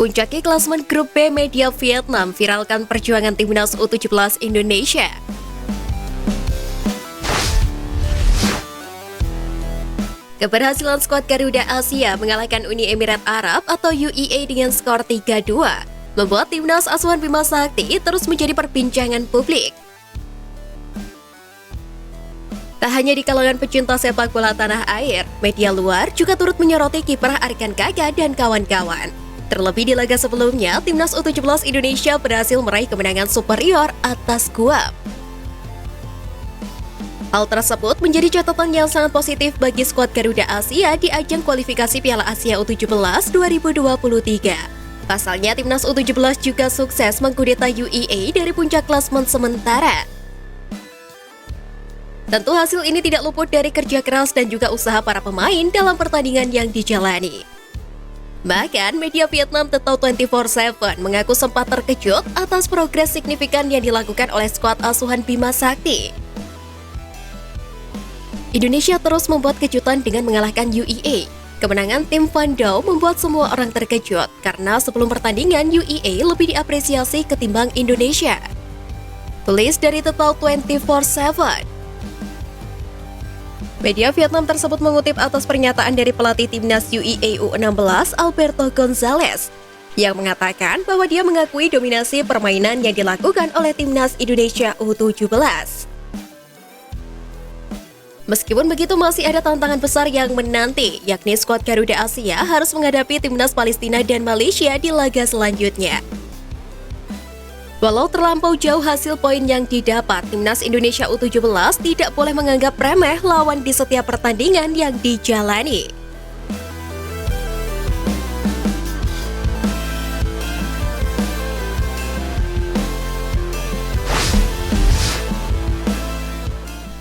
Puncaknya klasemen grup B media Vietnam viralkan perjuangan timnas U17 Indonesia. Keberhasilan skuad Garuda Asia mengalahkan Uni Emirat Arab atau UEA dengan skor 3-2, membuat timnas asuhan Bima Sakti terus menjadi perbincangan publik. Tak hanya di kalangan pecinta sepak bola tanah air, media luar juga turut menyoroti kiprah Arkan Kaka dan kawan-kawan. Terlebih di laga sebelumnya, timnas U17 Indonesia berhasil meraih kemenangan superior atas Guam. Hal tersebut menjadi catatan yang sangat positif bagi skuad Garuda Asia di ajang kualifikasi Piala Asia U17 2023. Pasalnya, timnas U17 juga sukses mengkudeta UEA dari puncak klasemen sementara. Tentu hasil ini tidak luput dari kerja keras dan juga usaha para pemain dalam pertandingan yang dijalani. Bahkan, media Vietnam The Tau 24/7 mengaku sempat terkejut atas progres signifikan yang dilakukan oleh skuad asuhan Bima Sakti. Indonesia terus membuat kejutan dengan mengalahkan UEA. Kemenangan tim Van Dau membuat semua orang terkejut karena sebelum pertandingan UEA lebih diapresiasi ketimbang Indonesia. Tulis dari The Tau 24/7. Media Vietnam tersebut mengutip atas pernyataan dari pelatih timnas UEA U16 Alberto Gonzalez yang mengatakan bahwa dia mengakui dominasi permainan yang dilakukan oleh timnas Indonesia U17. Meskipun begitu, masih ada tantangan besar yang menanti, yakni skuad Garuda Asia harus menghadapi timnas Palestina dan Malaysia di laga selanjutnya. Walau terlampau jauh hasil poin yang didapat, timnas Indonesia U17 tidak boleh menganggap remeh lawan di setiap pertandingan yang dijalani.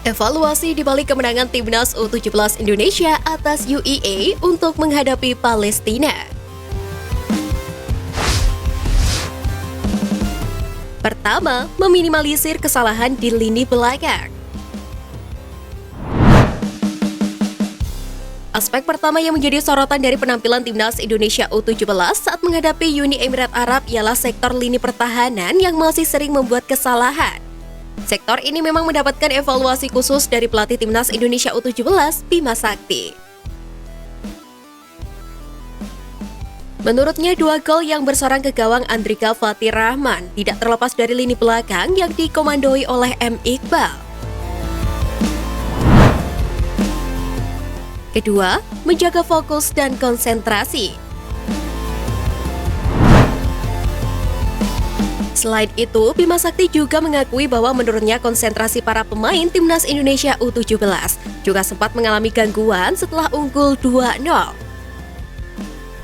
Evaluasi di balik kemenangan timnas U17 Indonesia atas UEA untuk menghadapi Palestina. Pertama, meminimalisir kesalahan di lini belakang. Aspek pertama yang menjadi sorotan dari penampilan timnas Indonesia U17 saat menghadapi Uni Emirat Arab ialah sektor lini pertahanan yang masih sering membuat kesalahan. Sektor ini memang mendapatkan evaluasi khusus dari pelatih timnas Indonesia U17, Bima Sakti. Menurutnya, 2 gol yang bersorang ke gawang Andrika Fatir Rahman tidak terlepas dari lini belakang yang dikomandoi oleh M. Iqbal. Kedua, menjaga fokus dan konsentrasi. Selain itu, Bima Sakti juga mengakui bahwa menurutnya konsentrasi para pemain timnas Indonesia U17 juga sempat mengalami gangguan setelah unggul 2-0.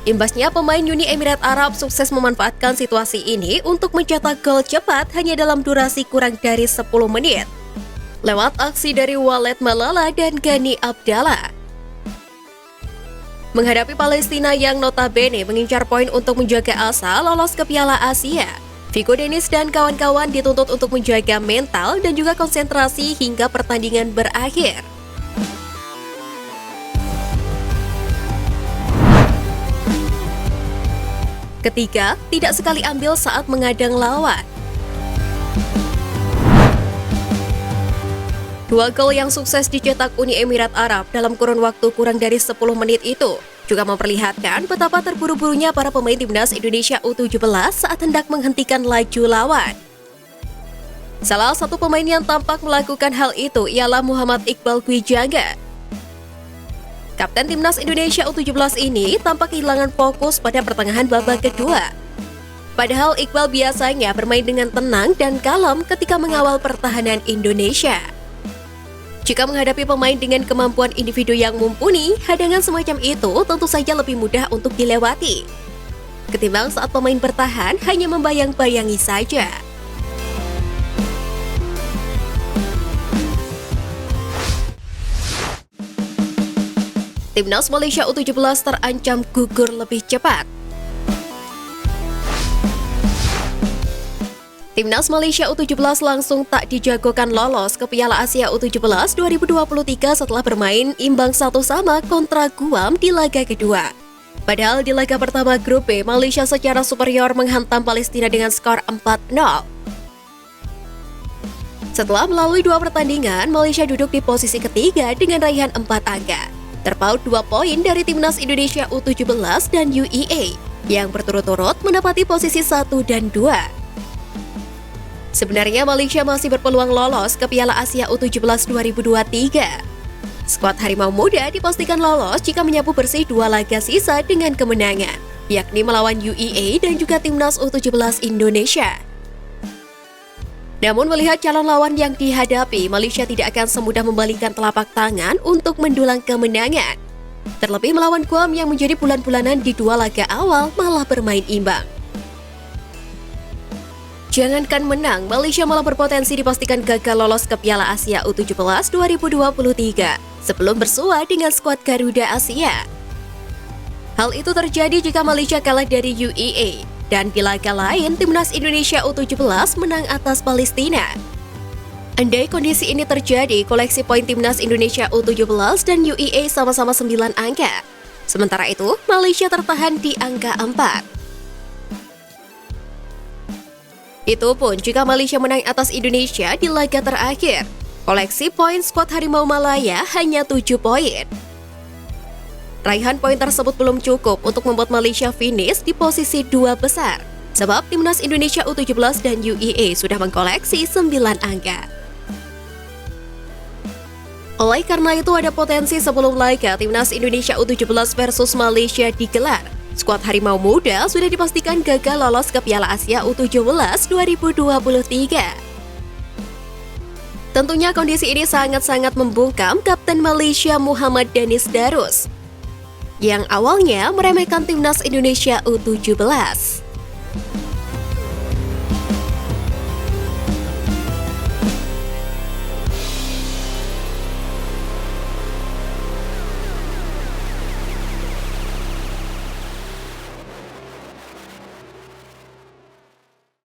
Imbasnya, pemain Uni Emirat Arab sukses memanfaatkan situasi ini untuk mencetak gol cepat hanya dalam durasi kurang dari 10 menit. Lewat aksi dari Walid Malala dan Gani Abdallah. Menghadapi Palestina yang notabene mengincar poin untuk menjaga asa lolos ke Piala Asia, Vigo Dennis dan kawan-kawan dituntut untuk menjaga mental dan juga konsentrasi hingga pertandingan berakhir. Ketiga, tidak sekali ambil saat mengadang lawan. 2 gol yang sukses dicetak Uni Emirat Arab dalam kurun waktu kurang dari 10 menit itu juga memperlihatkan betapa terburu-burunya para pemain timnas Indonesia U17 saat hendak menghentikan laju lawan. Salah satu pemain yang tampak melakukan hal itu ialah Muhammad Iqbal Gwijanga. Kapten timnas Indonesia U17 ini tampak kehilangan fokus pada pertengahan babak kedua. Padahal Iqbal biasanya bermain dengan tenang dan kalem ketika mengawal pertahanan Indonesia. Jika menghadapi pemain dengan kemampuan individu yang mumpuni, hadangan semacam itu tentu saja lebih mudah untuk dilewati, ketimbang saat pemain bertahan hanya membayang-bayangi saja. Timnas Malaysia U17 terancam gugur lebih cepat. Timnas Malaysia U17 langsung tak dijagokan lolos ke Piala Asia U17 2023 setelah bermain imbang 1-1 kontra Guam di laga kedua. Padahal di laga pertama grup B, Malaysia secara superior menghantam Palestina dengan skor 4-0. Setelah melalui 2 pertandingan, Malaysia duduk di posisi ketiga dengan raihan 4 angka. Terpaut 2 poin dari Timnas Indonesia U17 dan UEA yang berturut-turut menempati posisi 1 dan 2. Sebenarnya Malaysia masih berpeluang lolos ke Piala Asia U17 2023. Skuad Harimau Muda dipastikan lolos jika menyapu bersih 2 laga sisa dengan kemenangan, yakni melawan UEA dan juga Timnas U17 Indonesia. Namun melihat calon lawan yang dihadapi, Malaysia tidak akan semudah membalikan telapak tangan untuk mendulang kemenangan. Terlebih melawan Guam yang menjadi bulan-bulanan di 2 laga awal malah bermain imbang. Jangankan menang, Malaysia malah berpotensi dipastikan gagal lolos ke Piala Asia U17 2023 sebelum bersua dengan skuad Garuda Asia. Hal itu terjadi jika Malaysia kalah dari UEA, dan di laga lain Timnas Indonesia U17 menang atas Palestina. Andai kondisi ini terjadi, koleksi poin Timnas Indonesia U17 dan UEA sama-sama 9 angka. Sementara itu, Malaysia tertahan di angka 4. Itu pun jika Malaysia menang atas Indonesia di laga terakhir. Koleksi poin skuad Harimau Malaya hanya 7 poin. Raihan poin tersebut belum cukup untuk membuat Malaysia finish di posisi 2 besar. Sebab Timnas Indonesia U17 dan UEA sudah mengkoleksi 9 angka. Oleh karena itu ada potensi sebelum laga Timnas Indonesia U17 versus Malaysia digelar, skuad Harimau Muda sudah dipastikan gagal lolos ke Piala Asia U17 2023. Tentunya kondisi ini sangat-sangat membungkam Kapten Malaysia Muhammad Danis Darus, yang awalnya meremehkan Timnas Indonesia U17.